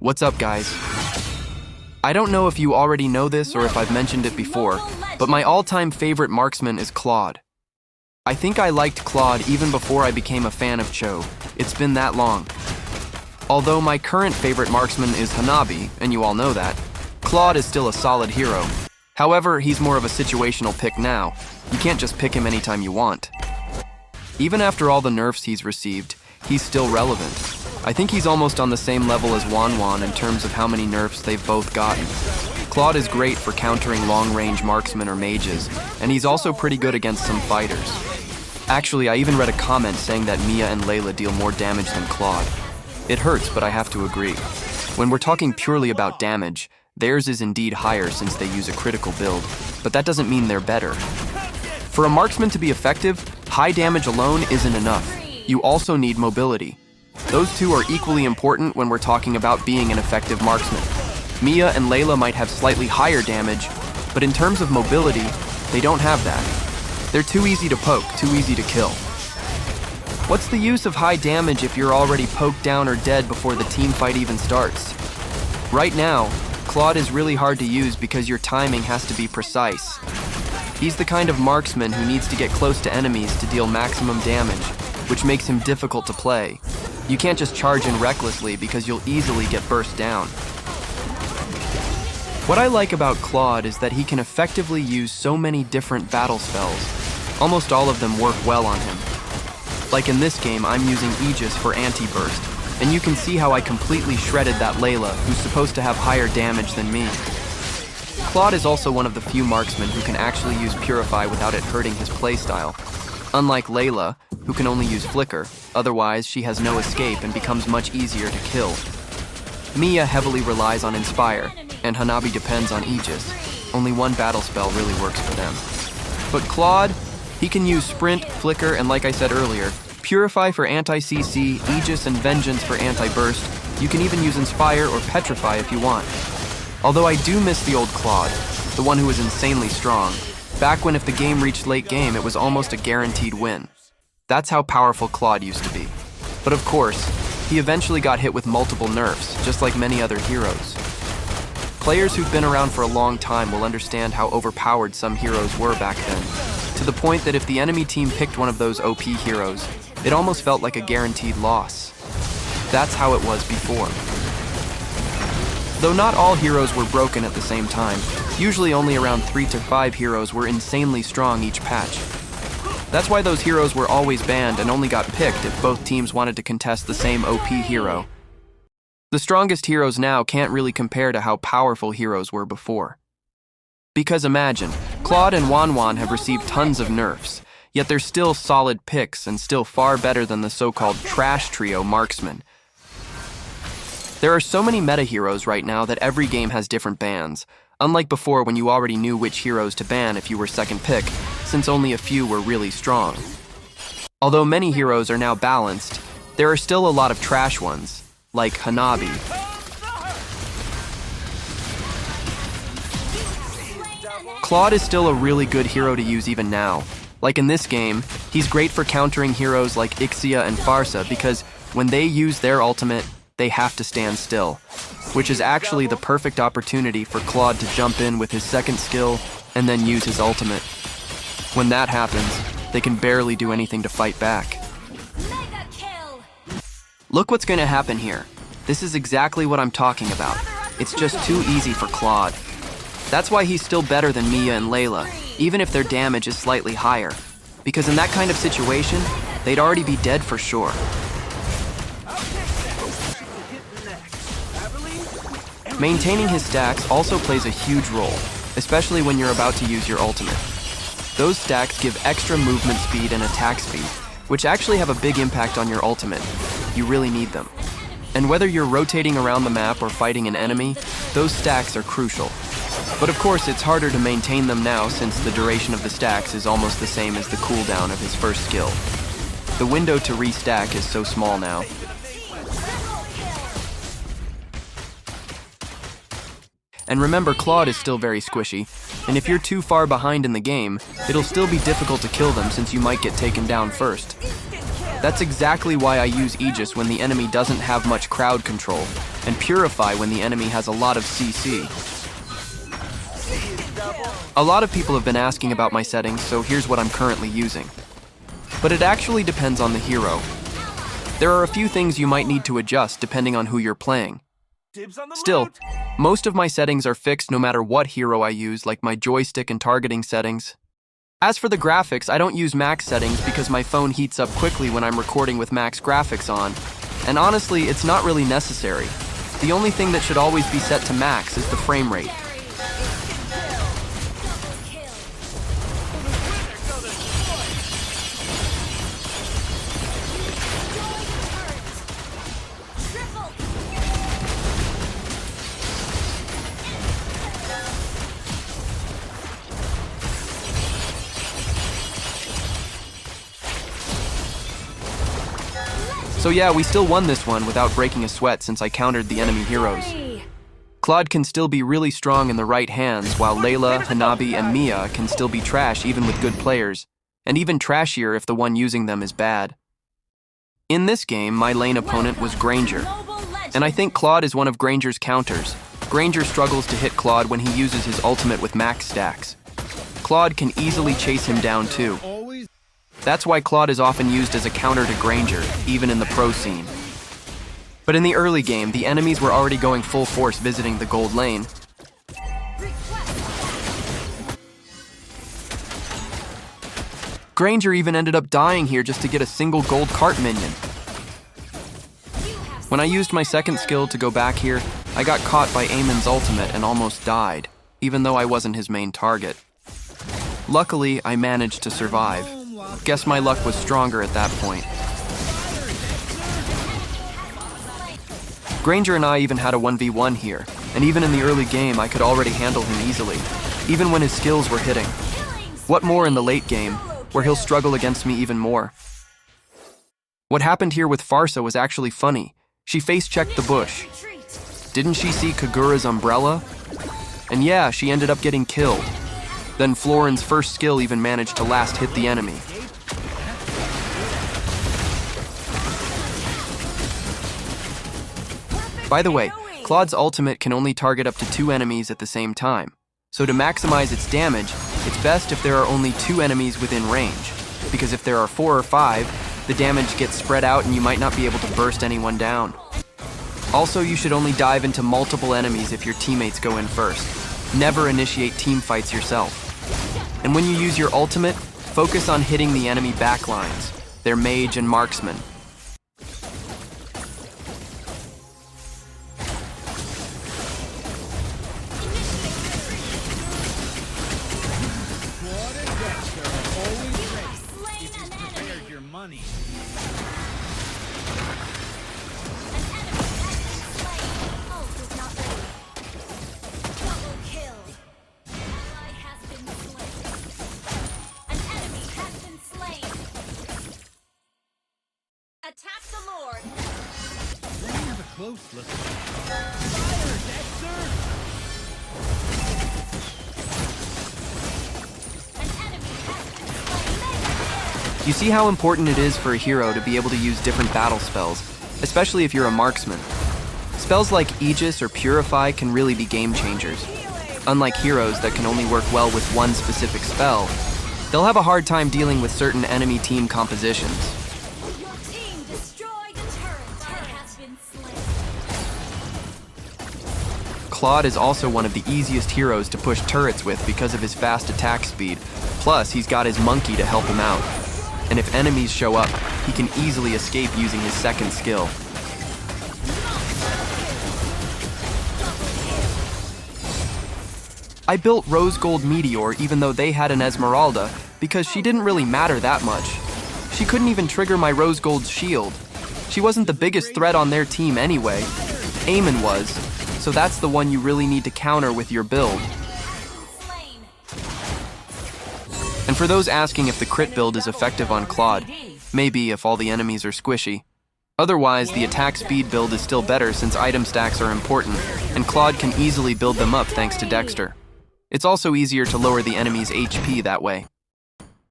What's up, guys? I don't know if you already know this or if I've mentioned it before, but my all-time favorite marksman is Claude. I think I liked Claude even before I became a fan of Cho. It's been that long. Although my current favorite marksman is Hanabi, and you all know that, Claude is still a solid hero. However, he's more of a situational pick now. You can't just pick him anytime you want. Even after all the nerfs he's received, he's still relevant. I think he's almost on the same level as Wan in terms of how many nerfs they've both gotten. Claude is great for countering long-range marksmen or mages, and he's also pretty good against some fighters. Actually, I even read a comment saying that Mia and Layla deal more damage than Claude. It hurts, but I have to agree. When we're talking purely about damage, theirs is indeed higher since they use a critical build, but that doesn't mean they're better. For a marksman to be effective, high damage alone isn't enough. You also need mobility. Those two are equally important when we're talking about being an effective marksman. Mia and Layla might have slightly higher damage, but in terms of mobility, they don't have that. They're too easy to poke, too easy to kill. What's the use of high damage if you're already poked down or dead before the team fight even starts? Right now, Claude is really hard to use because your timing has to be precise. He's the kind of marksman who needs to get close to enemies to deal maximum damage, which makes him difficult to play. You can't just charge in recklessly because you'll easily get burst down. What I like about Claude is that he can effectively use so many different battle spells. Almost all of them work well on him. Like in this game, I'm using Aegis for anti-burst, and you can see how I completely shredded that Layla, who's supposed to have higher damage than me. Claude is also one of the few marksmen who can actually use Purify without it hurting his playstyle. Unlike Layla, who can only use Flicker, otherwise she has no escape and becomes much easier to kill. Mia heavily relies on Inspire, and Hanabi depends on Aegis. Only one battle spell really works for them. But Claude, he can use Sprint, Flicker, and like I said earlier, Purify for anti-CC, Aegis and Vengeance for anti-burst. You can even use Inspire or Petrify if you want. Although I do miss the old Claude, the one who was insanely strong. Back when if the game reached late game, it was almost a guaranteed win. That's how powerful Claude used to be. But of course, he eventually got hit with multiple nerfs, just like many other heroes. Players who've been around for a long time will understand how overpowered some heroes were back then, to the point that if the enemy team picked one of those OP heroes, it almost felt like a guaranteed loss. That's how it was before. Though not all heroes were broken at the same time, usually only around 3 to 5 heroes were insanely strong each patch. That's why those heroes were always banned and only got picked if both teams wanted to contest the same OP hero. The strongest heroes now can't really compare to how powerful heroes were before. Because imagine, Claude and Wan have received tons of nerfs, yet they're still solid picks and still far better than the so-called trash trio marksman. There are so many meta heroes right now that every game has different bans, unlike before when you already knew which heroes to ban if you were second pick, since only a few were really strong. Although many heroes are now balanced, there are still a lot of trash ones, like Hanabi. Claude is still a really good hero to use even now. Like in this game, he's great for countering heroes like Ixia and Farsa because when they use their ultimate, they have to stand still, which is actually the perfect opportunity for Claude to jump in with his second skill and then use his ultimate. When that happens, they can barely do anything to fight back. Look what's going to happen here. This is exactly what I'm talking about. It's just too easy for Claude. That's why he's still better than Mia and Layla, even if their damage is slightly higher. Because in that kind of situation, they'd already be dead for sure. Maintaining his stacks also plays a huge role, especially when you're about to use your ultimate. Those stacks give extra movement speed and attack speed, which actually have a big impact on your ultimate. You really need them. And whether you're rotating around the map or fighting an enemy, those stacks are crucial. But of course, it's harder to maintain them now since the duration of the stacks is almost the same as the cooldown of his first skill. The window to restack is so small now. And remember, Claude is still very squishy, and if you're too far behind in the game, it'll still be difficult to kill them since you might get taken down first. That's exactly why I use Aegis when the enemy doesn't have much crowd control, and Purify when the enemy has a lot of CC. A lot of people have been asking about my settings, so here's what I'm currently using. But it actually depends on the hero. There are a few things you might need to adjust depending on who you're playing. Still, most of my settings are fixed no matter what hero I use, like my joystick and targeting settings. As for the graphics, I don't use max settings because my phone heats up quickly when I'm recording with max graphics on. And honestly, it's not really necessary. The only thing that should always be set to max is the frame rate. So yeah, we still won this one without breaking a sweat since I countered the enemy heroes. Claude can still be really strong in the right hands, while Layla, Hanabi, and Mia can still be trash even with good players, and even trashier if the one using them is bad. In this game, my lane opponent was Granger, and I think Claude is one of Granger's counters. Granger struggles to hit Claude when he uses his ultimate with max stacks. Claude can easily chase him down too. That's why Claude is often used as a counter to Granger, even in the pro scene. But in the early game, the enemies were already going full force visiting the gold lane. Granger even ended up dying here just to get a single gold cart minion. When I used my second skill to go back here, I got caught by Eamon's ultimate and almost died, even though I wasn't his main target. Luckily, I managed to survive. Guess my luck was stronger at that point. Granger and I even had a 1v1 here, and even in the early game I could already handle him easily, even when his skills were hitting. What more in the late game, where he'll struggle against me even more. What happened here with Farsa was actually funny. She face-checked the bush. Didn't she see Kagura's umbrella? And yeah, she ended up getting killed. Then Florin's first skill even managed to last hit the enemy. By the way, Claude's ultimate can only target up to 2 enemies at the same time. So to maximize its damage, it's best if there are only 2 enemies within range, because if there are 4 or 5, the damage gets spread out and you might not be able to burst anyone down. Also, you should only dive into multiple enemies if your teammates go in first. Never initiate team fights yourself. And when you use your ultimate, focus on hitting the enemy backlines, their mage and marksman. Attack the Lord! Let me have a close look. Fire, Dexter! An enemy has been slain. You see how important it is for a hero to be able to use different battle spells, especially if you're a marksman. Spells like Aegis or Purify can really be game changers. Unlike heroes that can only work well with one specific spell, they'll have a hard time dealing with certain enemy team compositions. Claude is also one of the easiest heroes to push turrets with because of his fast attack speed. Plus, he's got his monkey to help him out. And if enemies show up, he can easily escape using his second skill. I built Rose Gold Meteor even though they had an Esmeralda because she didn't really matter that much. She couldn't even trigger my Rose Gold's shield. She wasn't the biggest threat on their team anyway. Eamon was. So that's the one you really need to counter with your build. And for those asking if the crit build is effective on Claude, maybe if all the enemies are squishy. Otherwise, the attack speed build is still better since item stacks are important, and Claude can easily build them up thanks to Dexter. It's also easier to lower the enemy's HP that way.